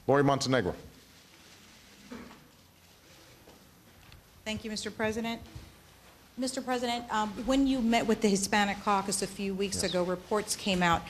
Lori Montenegro. Thank you, Mr. President. Mr. President, when you met with the Hispanic Caucus a few weeks ago, reports came out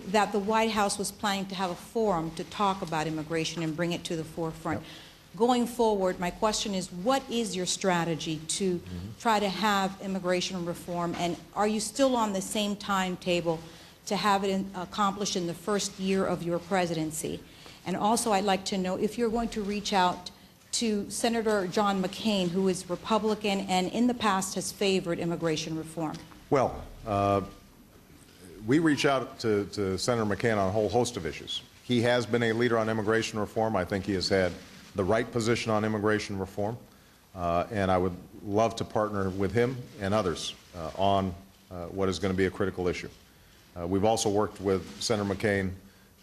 that the White House was planning to have a forum to talk about immigration and bring it to the forefront. Yep. Going forward, my question is, what is your strategy to try to have immigration reform, and are you still on the same timetable to have it accomplished in the first year of your presidency? And also, I'd like to know if you're going to reach out to Senator John McCain, who is Republican and in the past has favored immigration reform. Well, we reach out to Senator McCain on a whole host of issues. He has been a leader on immigration reform. I think he has had the right position on immigration reform, and I would love to partner with him and others on what is going to be a critical issue. We've also worked with Senator McCain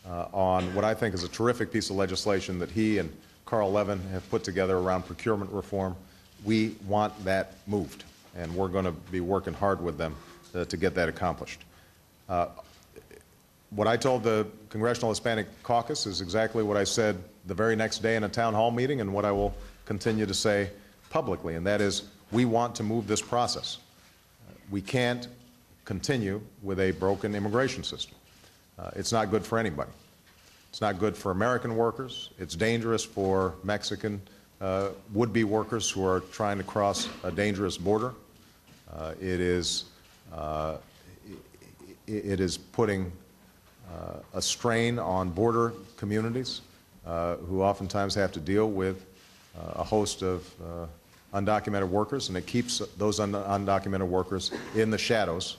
on what I think is a terrific piece of legislation that he and Carl Levin have put together around procurement reform. We want that moved, and we're going to be working hard with them to get that accomplished. What I told the Congressional Hispanic Caucus is exactly what I said the very next day in a town hall meeting, and what I will continue to say publicly, and that is we want to move this process. We can't continue with a broken immigration system. It's not good for anybody. It's not good for American workers. It's dangerous for Mexican would-be workers who are trying to cross a dangerous border. It is putting a strain on border communities who oftentimes have to deal with a host of undocumented workers, and it keeps those undocumented workers in the shadows,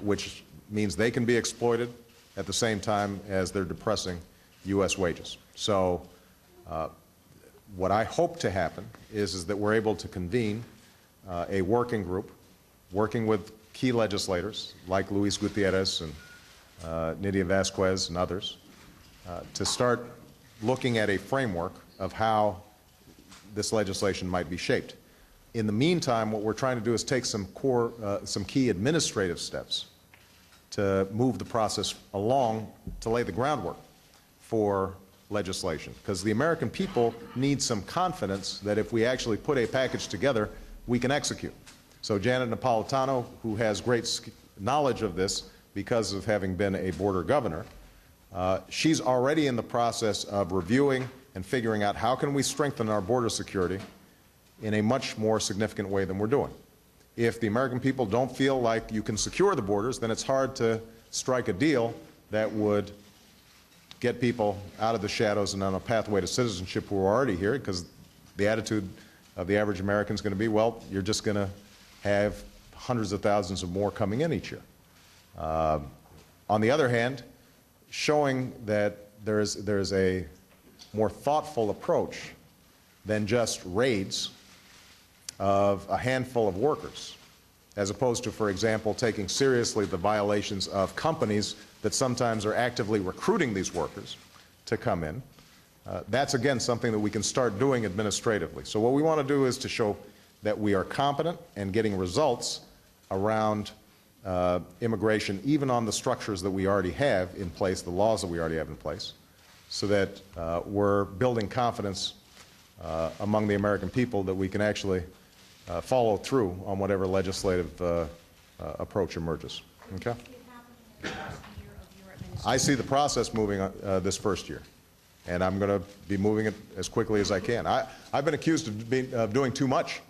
which means they can be exploited at the same time as they're depressing U.S. wages. So what I hope to happen is that we're able to convene a working group, working with key legislators like Luis Gutierrez and Nydia Vasquez and others, to start looking at a framework of how this legislation might be shaped. In the meantime, what we're trying to do is take some key administrative steps to move the process along to lay the groundwork for legislation, because the American people need some confidence that if we actually put a package together, we can execute. So Janet Napolitano, who has great knowledge of this because of having been a border governor, she's already in the process of reviewing and figuring out how can we strengthen our border security in a much more significant way than we're doing. If the American people don't feel like you can secure the borders, then it's hard to strike a deal that would get people out of the shadows and on a pathway to citizenship who are already here, because the attitude of the average American is going to be, well, you're just going to have hundreds of thousands of more coming in each year. On the other hand, showing that there's a more thoughtful approach than just raids of a handful of workers, as opposed to, for example, taking seriously the violations of companies that sometimes are actively recruiting these workers to come in. That's, again, something that we can start doing administratively. So what we want to do is to show that we are competent and getting results around immigration, even on the structures that we already have in place, the laws that we already have in place, so that we're building confidence among the American people that we can actually follow through on whatever legislative approach emerges. Okay? I see the process moving this first year, and I'm going to be moving it as quickly as I can. I've been accused of doing too much.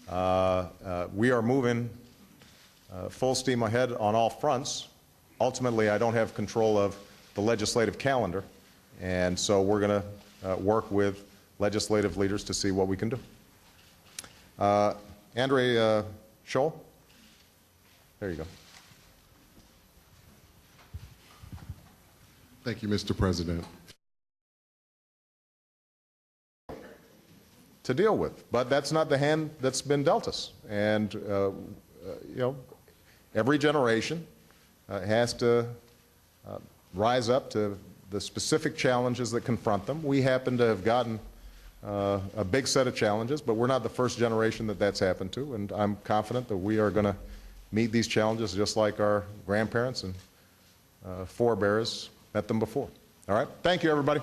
We are moving full steam ahead on all fronts. Ultimately, I don't have control of the legislative calendar, and so we're going to work with legislative leaders to see what we can do. Andre Scholl, there you go. Thank you, Mr. President. To deal with, but that's not the hand that's been dealt us. And you know, every generation has to rise up to the specific challenges that confront them. We happen to have gotten a big set of challenges, but we're not the first generation that that's happened to, and I'm confident that we are going to meet these challenges just like our grandparents and forebears met them before. All right? Thank you, everybody.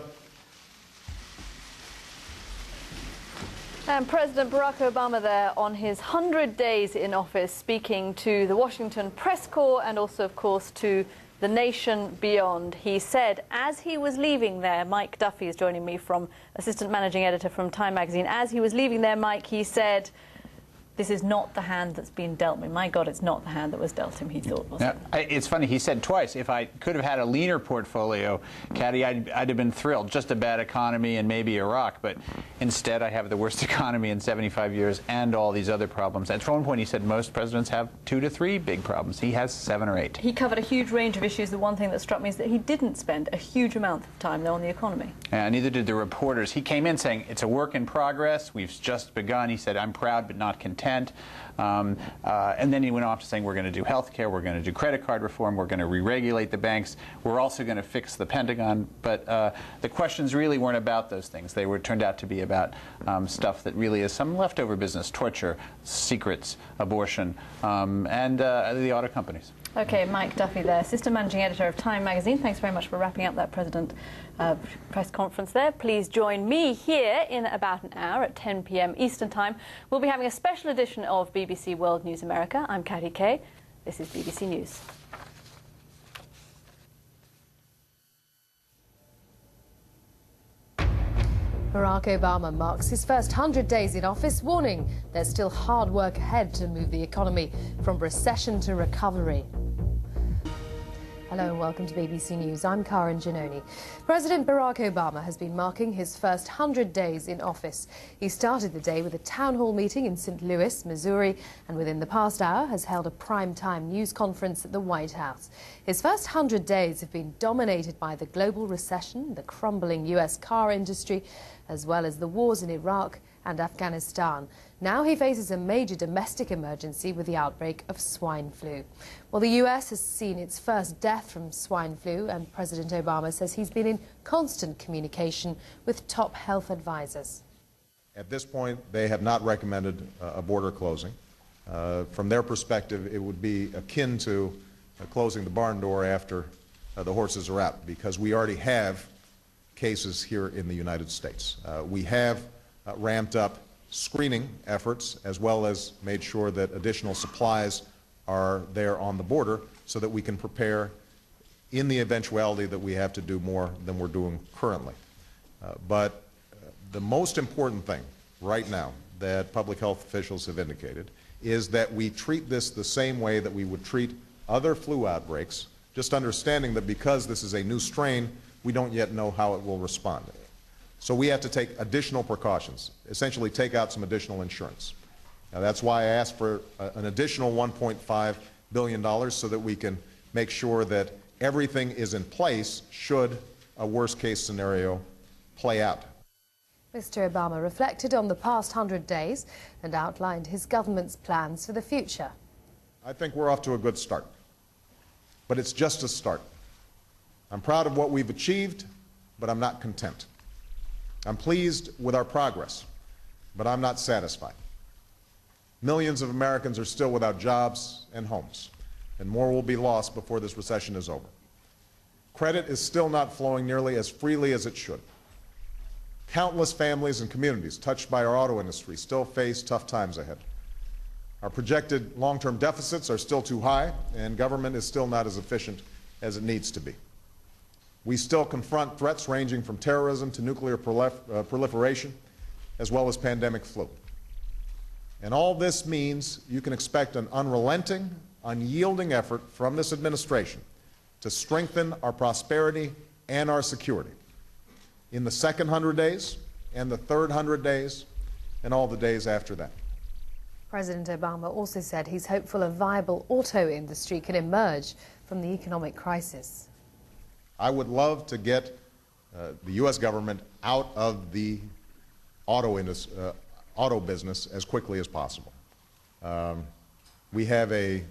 And President Barack Obama there on his 100 days in office, speaking to the Washington Press Corps and also, of course, to the nation beyond. He said as he was leaving there, Mike Duffy is joining me, from assistant managing editor from Time magazine. As he was leaving there, Mike, he said, this is not the hand that's been dealt me. My God, it's not the hand that was dealt him, he thought, wasn't it? It's funny, he said twice, if I could have had a leaner portfolio, Caddy, I'd have been thrilled. Just a bad economy and maybe Iraq, but instead I have the worst economy in 75 years and all these other problems. At one point he said most presidents have 2 to 3 big problems. He has 7 or 8. He covered a huge range of issues. The one thing that struck me is that he didn't spend a huge amount of time, though, on the economy. Neither did the reporters. He came in saying, it's a work in progress, we've just begun. He said, I'm proud but not content. And then he went off to saying, we're going to do health care, we're going to do credit card reform, we're going to re-regulate the banks, we're also going to fix the Pentagon. But the questions really weren't about those things. They turned out to be about stuff that really is some leftover business: torture, secrets, abortion, and the auto companies. Okay, Mike Duffy there, assistant managing editor of Time magazine. Thanks very much for wrapping up that President press conference there. Please join me here in about an hour at 10 p.m. Eastern Time. We'll be having a special edition of BBC World News America. I'm Katty Kay. This is BBC News. Barack Obama marks his first 100 days in office, warning there's still hard work ahead to move the economy from recession to recovery. Hello and welcome to BBC News. I'm Karen Giannoni. President Barack Obama has been marking his first 100 days in office. He started the day with a town hall meeting in St. Louis, Missouri, and within the past hour has held a prime-time news conference at the White House. His first 100 days have been dominated by the global recession, the crumbling U.S. car industry, as well as the wars in Iraq and Afghanistan. Now he faces a major domestic emergency with the outbreak of swine flu. Well, the U.S. has seen its first death from swine flu, and President Obama says he's been in constant communication with top health advisors. At this point, they have not recommended a border closing. From their perspective, it would be akin to closing the barn door after the horses are out, because we already have cases here in the United States. We have ramped up screening efforts, as well as made sure that additional supplies are there on the border so that we can prepare in the eventuality that we have to do more than we're doing currently. But the most important thing right now that public health officials have indicated is that we treat this the same way that we would treat other flu outbreaks, just understanding that because this is a new strain, we don't yet know how it will respond. So we have to take additional precautions, essentially take out some additional insurance. Now, that's why I asked for an additional $1.5 billion so that we can make sure that everything is in place should a worst-case scenario play out. Mr. Obama reflected on the past 100 days and outlined his government's plans for the future. I think we're off to a good start, but it's just a start. I'm proud of what we've achieved, but I'm not content. I'm pleased with our progress, but I'm not satisfied. Millions of Americans are still without jobs and homes, and more will be lost before this recession is over. Credit is still not flowing nearly as freely as it should. Countless families and communities touched by our auto industry still face tough times ahead. Our projected long-term deficits are still too high, and government is still not as efficient as it needs to be. We still confront threats ranging from terrorism to nuclear proliferation, as well as pandemic flu. And all this means you can expect an unrelenting, unyielding effort from this administration to strengthen our prosperity and our security in the second 100 days and the third 100 days and all the days after that. President Obama also said he's hopeful a viable auto industry can emerge from the economic crisis. I would love to get the U.S. government out of the auto business as quickly as possible. We have a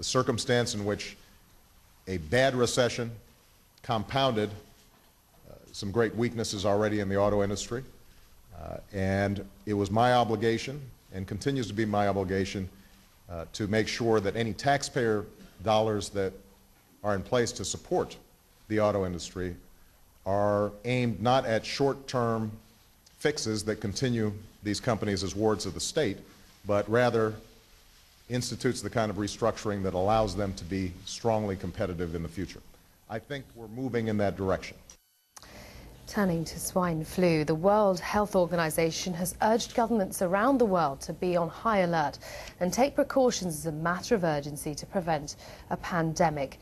circumstance in which a bad recession compounded some great weaknesses already in the auto industry, and it was my obligation, and continues to be my obligation, to make sure that any taxpayer dollars that are in place to support the auto industry are aimed not at short-term fixes that continue these companies as wards of the state, but rather institutes the kind of restructuring that allows them to be strongly competitive in the future. I think we're moving in that direction. Turning to swine flu, the World Health Organization has urged governments around the world to be on high alert and take precautions as a matter of urgency to prevent a pandemic.